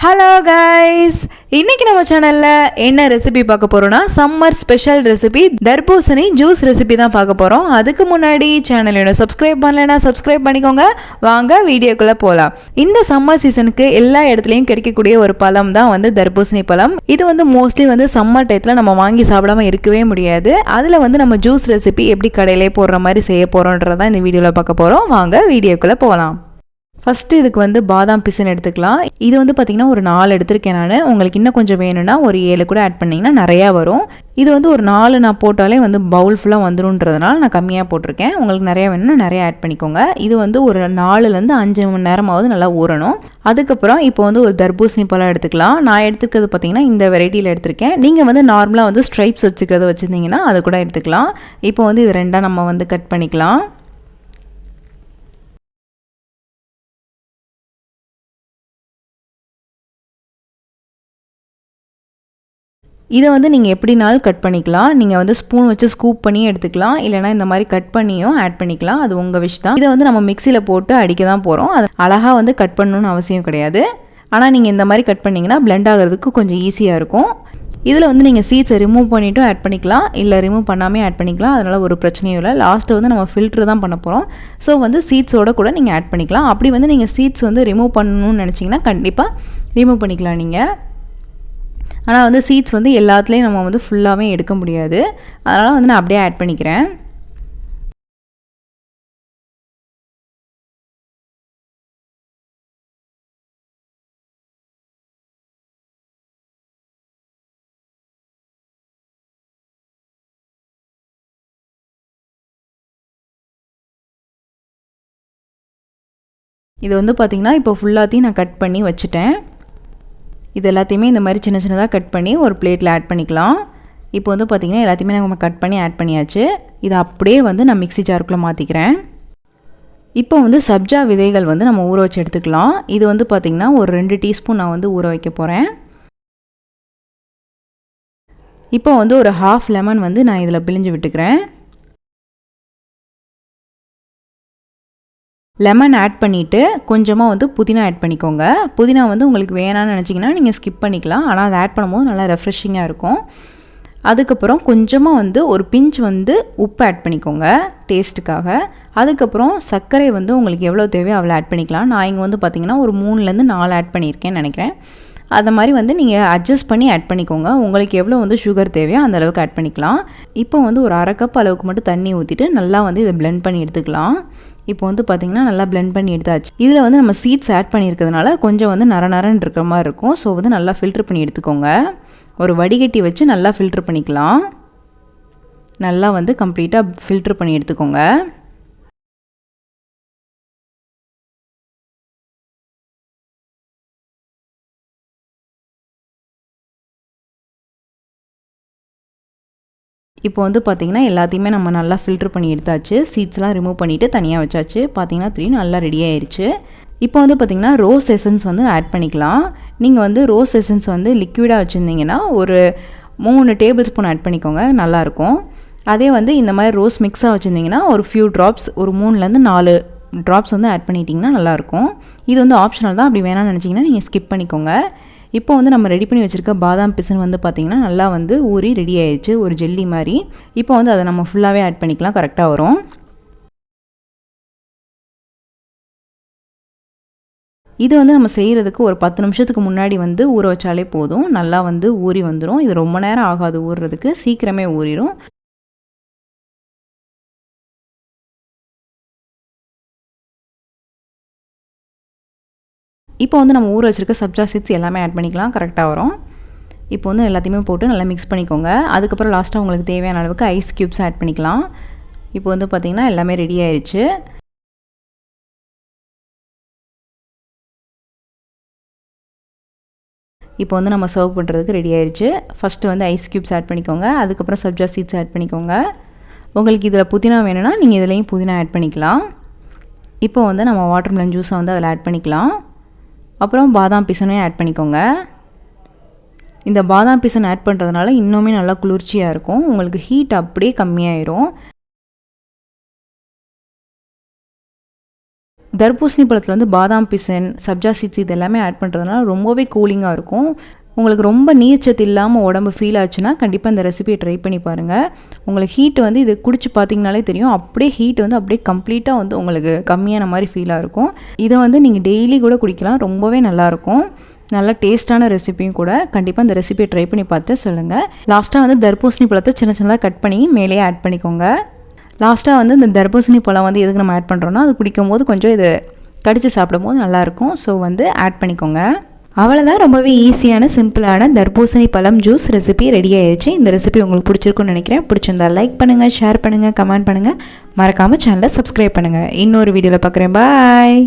Hello guys, இன்னைக்கு நம்ம சேனல்ல என்ன ரெசிபி பார்க்க போறோம்னா சம்மர் ஸ்பெஷல் ரெசிபி தர்பூசணி ஜூஸ் ரெசிபி தான் பார்க்க போறோம். அதுக்கு முன்னாடி சேனலை சப்ஸ்கிரைப் பண்ணலைன்னா சப்ஸ்கிரைப் பண்ணிக்கோங்க. வாங்க வீடியோக்குள்ள போகலாம். இந்த சம்மர் சீசனுக்கு எல்லா இடத்துலையும் கிடைக்கக்கூடிய ஒரு பழம் தான் தர்பூசணி பழம். இது மோஸ்ட்லி சம்மர் டயத்தில் நம்ம வாங்கி சாப்பிடாம இருக்கவே முடியாது. அதில் நம்ம ஜூஸ் ரெசிபி எப்படி கடையிலே போடுற மாதிரி செய்ய போறோன்றதான் இந்த வீடியோவில் பார்க்க போறோம். வாங்க வீடியோக்குள்ள போகலாம். ஃபஸ்ட்டு இதுக்கு பாதாம் பிசின் எடுத்துக்கலாம். இது பார்த்திங்கன்னா ஒரு 4 எடுத்திருக்கேன் நான். உங்களுக்கு இன்னும் கொஞ்சம் வேணும்னா ஒரு 7 கூட ஆட் பண்ணிங்கன்னா நிறையா வரும். இது ஒரு 4 நான் போட்டாலே பவுல் ஃபுல்லாக வந்துடும்ன்றதுனால நான் கம்மியாக போட்டிருக்கேன். உங்களுக்கு நிறையா வேணும்னா நிறையா ஆட் பண்ணிக்கோங்க. இது ஒரு 4லேருந்து 5 மணி நேரமாவது நல்லா ஊறணும். அதுக்கப்புறம் இப்போ ஒரு தர்பூசணி பழம் எடுத்துக்கலாம். நான் எடுத்துக்கிறது பார்த்திங்கன்னா இந்த வெரைட்டியில் எடுத்திருக்கேன். நீங்கள் நார்மலாக ஸ்ட்ரைப்ஸ் வச்சுக்கிறத வச்சுருந்தீங்கன்னா அதை கூட எடுத்துக்கலாம். இப்போ இது ரெண்டாக நம்ம கட் பண்ணிக்கலாம். இதை நீங்கள் எப்படினாலும் கட் பண்ணிக்கலாம். நீங்கள் ஸ்பூன் வச்சு ஸ்கூப் பண்ணி எடுத்துக்கலாம். இல்லைனா இந்த மாதிரி கட் பண்ணியும் ஆட் பண்ணிக்கலாம். அது உங்கள் விஷ் தான். இதை நம்ம மிக்சியில் போட்டு அடிக்க தான் போகிறோம். அது அழகாக கட் பண்ணணும்னு அவசியம் கிடையாது. ஆனால் நீங்கள் இந்த மாதிரி கட் பண்ணிங்கன்னா பிளெண்ட் ஆகிறதுக்கு கொஞ்சம் ஈஸியாக இருக்கும். இதில் நீங்கள் சீட்ஸை ரிமூவ் பண்ணிவிட்டும் ஆட் பண்ணிக்கலாம். இல்லை ரிமூவ் பண்ணாமே ஆட் பண்ணிக்கலாம். அதனால் ஒரு பிரச்சனையும் இல்லை. லாஸ்ட்டு நம்ம ஃபில்ட்ரு தான் பண்ண போகிறோம். ஸோ சீட்ஸோடு கூட நீங்கள் ஆட் பண்ணிக்கலாம். அப்படி நீங்கள் சீட்ஸ் ரிமூவ் பண்ணணும்னு நினச்சிங்கன்னா கண்டிப்பாக ரிமூவ் பண்ணிக்கலாம் நீங்கள். ஆனால் சீட்ஸ் எல்லாத்துலேயும் நம்ம ஃபுல்லாகவே எடுக்க முடியாது. அதனால் நான் அப்படியே ஆட் பண்ணிக்கிறேன். இது பார்த்திங்கன்னா இப்போ ஃபுல்லாத்தையும் நான் கட் பண்ணி வச்சுட்டேன். இது எல்லாத்தையுமே இந்த மாதிரி சின்ன சின்னதாக கட் பண்ணி ஒரு பிளேட்டில் ஆட் பண்ணிக்கலாம். இப்போ பார்த்திங்கன்னா எல்லாத்தையுமே நம்ம கட் பண்ணி ஆட் பண்ணியாச்சு. இதை அப்படியே நான் மிக்ஸி ஜாருக்குள்ளே மாற்றிக்கிறேன். இப்போ சப்ஜா விதைகள் நம்ம ஊற வச்சு எடுத்துக்கலாம். இது பார்த்திங்கன்னா ஒரு 2 டீஸ்பூன் நான் ஊற வைக்க போகிறேன். இப்போ ஒரு 1/2 லெமன் நான் இதில் பிழிஞ்சு விட்டுக்கிறேன். லெமன் ஆட் பண்ணிவிட்டு கொஞ்சமாக புதினா ஆட் பண்ணிக்கோங்க. புதினா உங்களுக்கு வேணான்னு நினச்சிங்கன்னா நீங்கள் ஸ்கிப் பண்ணிக்கலாம். ஆனால் அதை ஆட் பண்ணும்போது நல்லா ரெஃப்ரெஷிங்காக இருக்கும். அதுக்கப்புறம் கொஞ்சமாக ஒரு பிஞ்ச் உப்பு ஆட் பண்ணிக்கோங்க டேஸ்ட்டுக்காக. அதுக்கப்புறம் சர்க்கரை உங்களுக்கு எவ்வளோ தேவையோ அவ்வளோ ஆட் பண்ணிக்கலாம். நான் இங்கே பார்த்திங்கன்னா ஒரு 3லேருந்து 4 ஆட் பண்ணியிருக்கேன்னு நினைக்கிறேன். அதை மாதிரி நீங்கள் அட்ஜஸ்ட் பண்ணி ஆட் பண்ணிக்கோங்க. உங்களுக்கு எவ்வளோ சுகர் தேவையோ அந்த அளவுக்கு ஆட் பண்ணிக்கலாம். இப்போ ஒரு 1/2 கப் அளவுக்கு மட்டும் தண்ணி ஊற்றிட்டு நல்லா இதை பிளெண்ட் பண்ணி எடுத்துக்கலாம். இப்போ பார்த்திங்கன்னா நல்லா பிளெண்ட் பண்ணி எடுத்தாச்சு. இதில் நம்ம சீட்ஸ் ஆட் பண்ணியிருக்கிறதுனால கொஞ்சம் நரன்னு இருக்கிற மாதிரி இருக்கும். ஸோ நல்லா ஃபில்ட்ரு பண்ணி எடுத்துக்கோங்க. ஒரு வடிகட்டி வச்சு நல்லா ஃபில்ட்ரு பண்ணிக்கலாம். நல்லா கம்ப்ளீட்டாக ஃபில்ட்ரு பண்ணி எடுத்துக்கோங்க. இப்போ பார்த்திங்கன்னா எல்லாத்தையுமே நம்ம நல்லா ஃபில்ட்ரு பண்ணி எடுத்தாச்சு. சீட்ஸ்லாம் ரிமூவ் பண்ணிவிட்டு தனியாக வச்சாச்சு. பார்த்திங்கன்னா 3 நல்லா ரெடி ஆயிடுச்சு. இப்போ பார்த்திங்கன்னா ரோஸ் எசன்ஸ் ஆட் பண்ணிக்கலாம். நீங்கள் ரோஸ் எசன்ஸ் லிக்விடாக வச்சுருந்தீங்கன்னா ஒரு 3 டேபிள் ஸ்பூன் ஆட் பண்ணிக்கோங்க, நல்லாயிருக்கும். அதே இந்த மாதிரி ரோஸ் மிக்ஸாக வச்சுருந்தீங்கன்னா ஒரு ஃபியூ ட்ராப்ஸ், ஒரு 3லேருந்து 4 ட்ராப்ஸ் ஆட் பண்ணிட்டிங்கன்னா நல்லாயிருக்கும். இது ஆப்ஷனல் தான். அப்படி வேணாம்னு நினச்சிங்கன்னா நீங்கள் ஸ்கிப் பண்ணிக்கோங்க. இப்போ நம்ம ரெடி பண்ணி வச்சுருக்க பாதாம் பிசின் பார்த்திங்கன்னா நல்லா ஊறி ரெடி ஆயிடுச்சு, ஒரு ஜெல்லி மாதிரி. இப்போ அதை நம்ம ஃபுல்லாகவே ஆட் பண்ணிக்கலாம், கரெக்டாக வரும். இது நம்ம செய்கிறதுக்கு ஒரு 10 நிமிஷத்துக்கு முன்னாடி ஊற வச்சாலே போதும். நல்லா ஊறி வந்துடும். இது ரொம்ப நேரம் ஆகாது ஊறுறதுக்கு, சீக்கிரமே ஊறிடும். இப்போ நம்ம ஊற வச்சுருக்க சப்ஜா சீட்ஸ் எல்லாமே ஆட் பண்ணிக்கலாம், கரெக்டாக வரும். இப்போ எல்லாத்தையுமே போட்டு நல்லா மிக்ஸ் பண்ணிக்கோங்க. அதுக்கப்புறம் லாஸ்ட்டாக உங்களுக்கு தேவையான அளவுக்கு ஐஸ் க்யூப்ஸ் ஆட் பண்ணிக்கலாம். இப்போ பார்த்திங்கன்னா எல்லாமே ரெடி ஆயிடுச்சு. இப்போ நம்ம சர்வ் பண்ணுறதுக்கு ரெடி ஆயிடுச்சு. ஃபஸ்ட்டு ஐஸ் க்யூப்ஸ் ஆட் பண்ணிக்கோங்க. அதுக்கப்புறம் சப்ஜா சீட்ஸ் ஆட் பண்ணிக்கோங்க. உங்களுக்கு இதில் புதினா வேணும்னா நீங்கள் இதுலேயும் புதினா ஆட் பண்ணிக்கலாம். இப்போ நம்ம வாட்டர்மெலன் ஜூஸை அதில் ஆட் பண்ணிக்கலாம். அப்புறம் பாதாம் பிசனையும் ஆட் பண்ணிக்கோங்க. இந்த பாதாம் பிசன் ஆட் பண்ணுறதுனால இன்னுமே நல்லா குளிர்ச்சியாக இருக்கும். உங்களுக்கு ஹீட் அப்படியே கம்மியாயிரும். தர்பூசணி பழத்தில் வந்து பாதாம் பிசன், சப்ஜா சீட்ஸ் இது எல்லாமே ஆட் பண்ணுறதுனால ரொம்பவே கூலிங்காக இருக்கும். உங்களுக்கு ரொம்ப நீர்ச்சத்து இல்லாமல் உடம்பு ஃபீல் ஆச்சுன்னா கண்டிப்பாக இந்த ரெசிபியை ட்ரை பண்ணி பாருங்கள். உங்களுக்கு ஹீட் வந்து இது குடிச்சு பார்த்தீங்கனாலே தெரியும், அப்படியே ஹீட் வந்து அப்படியே கம்ப்ளீட்டாக வந்து உங்களுக்கு கம்மியான மாதிரி ஃபீலாக இருக்கும். இதை வந்து நீங்கள் டெய்லி கூட குடிக்கலாம், ரொம்பவே நல்லாயிருக்கும். நல்ல டேஸ்ட்டான ரெசிபியும் கூட. கண்டிப்பாக இந்த ரெசிபியை ட்ரை பண்ணி பார்த்து சொல்லுங்கள். லாஸ்ட்டாக வந்து தர்பூசணி பழத்தை சின்ன சின்னதாக கட் பண்ணி மேலேயே ஆட் பண்ணிக்கோங்க. லாஸ்ட்டாக வந்து இந்த தர்பூசணி பழம் வந்து எதுக்கு நம்ம ஆட் பண்ணுறோன்னா அது குடிக்கும் போது கொஞ்சம் இது கடித்து சாப்பிடும் போது நல்லாயிருக்கும். ஸோ வந்து ஆட் பண்ணிக்கோங்க. அவ்வளோதான், ரொம்பவே ஈஸியான சிம்பிளான தர்பூசணி பழம் ஜூஸ் ரெசிபி ரெடி ஆயிடுச்சு. இந்த ரெசிபி உங்களுக்கு பிடிச்சிருக்குன்னு நினைக்கிறேன். பிடிச்சிருந்தா லைக் பண்ணுங்கள், ஷேர் பண்ணுங்கள், கமெண்ட் பண்ணுங்கள். மறக்காமல் சேனலை சப்ஸ்கிரைப் பண்ணுங்கள். இன்னொரு வீடியோவில் பார்க்குறேன். பாய்.